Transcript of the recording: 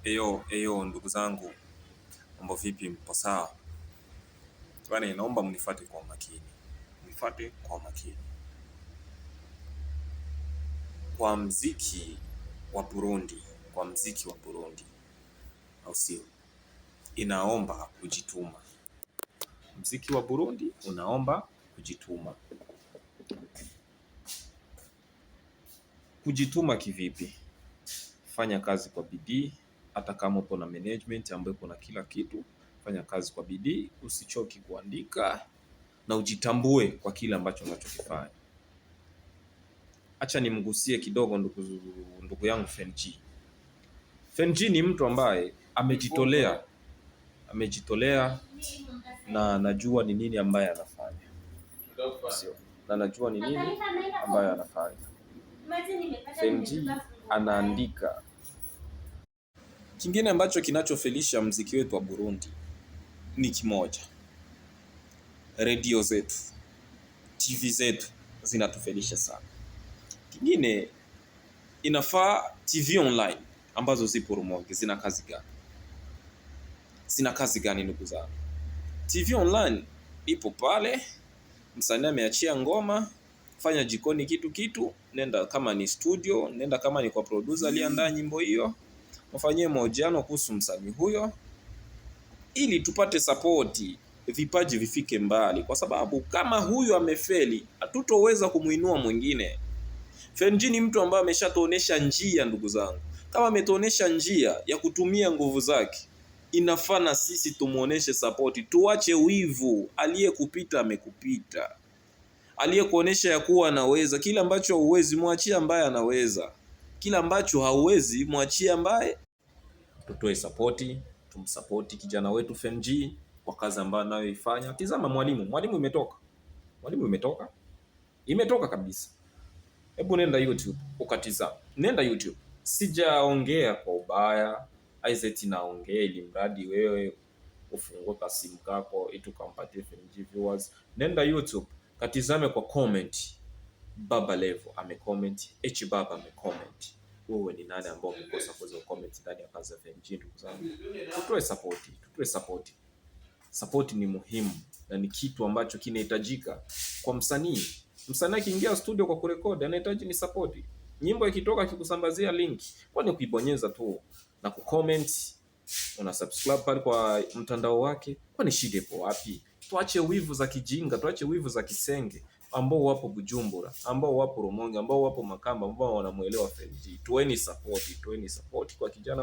Eyo ndugu zangu, mambo vipi, mpo sawa? Bwana, naomba mnifuate kwa makini. Mnifuate kwa makini. Kwa mziki wa Burundi, au sio? Inaomba kujituma. Mziki wa Burundi unaomba kujituma. Kujituma kivipi? Fanya kazi kwa bidii, hata kama upo na management ambayo kuna kila kitu. Fanya kazi kwa bidii, usichoki kuandika na ujitambue kwa kile ambacho unachokifanya. Acha nimgusie kidogo ndugu yangu Fenji. Fenji ni mtu ambaye amejitolea na najua ni nini ambaye anafanya. Sio. Na najua ni nini ambaye anafanya. Fenji anaandika. Kingine ambacho kinachofelisha mziki wetu wa Burundi ni kimoja. Radio zetu, TV zetu zinatufelisha sana. Kingine, inafaa TV online ambazo zipo Rumonge zina kazi gani? Zina kazi gani ndugu zangu? TV online ipo pale, msanii ameachia ngoma, fanya jikoni kitu, nenda kama ni studio, nenda kama ni kwa producer aliyeandaa nyimbo hiyo, mfanyie mahojiano kuhusu msanii huyo ili tupate support, vipaji vifike mbali, kwa sababu kama huyu amefeli, hatutoweza kumuinua mwingine. Fenji ni mtu ambaye ameshatuonesha njia ndugu zangu. Kama ametuonesha njia ya kutumia nguvu zake, inafaa na sisi tumuoneshe support. Tuache wivu. Aliyekupita amekupita. Aliyekuonesha ya kuwa anaweza. Kila ambacho huwezi muachie ambaye anaweza. Kila ambacho hauwezi muachie ambaye. Tutoe support, tumsupport kijana wetu Fenji kwa kazi ambayo anayoifanya. Tizama mwalimu imetoka. Imetoka kabisa. Hebu nenda YouTube ukatizama. Nenda YouTube. Sijaongea kwa ubaya. Aizeti naongea ili mradi wewe ufungue kasimu kako ili tukampatie Fenji viewers. Nenda YouTube katizame kwa comment. Baba Levo amecomment, Baba amecomment. Wewe ni nani ambao umekosa kuweza comment ndani ya kazi ya Fenji ndugu zangu? Tutoe support. Support ni muhimu na ni kitu ambacho kinahitajika kwa msanii. Msanii akiingia studio kwa kurekodi anahitaji ni support. Nyimbo ikitoka akikusambazia link, kwani kuibonyeza tu na kucomment, una subscribe pale kwa mtandao wake, kwani shida ipo wapi? Tuache wivu za kijinga, tuache wivu za kisenge ambao wapo Bujumbura, ambao wapo Rumonge, ambao wapo Makamba, ambao wanamuelewa Fenji. Tueni support kwa kijana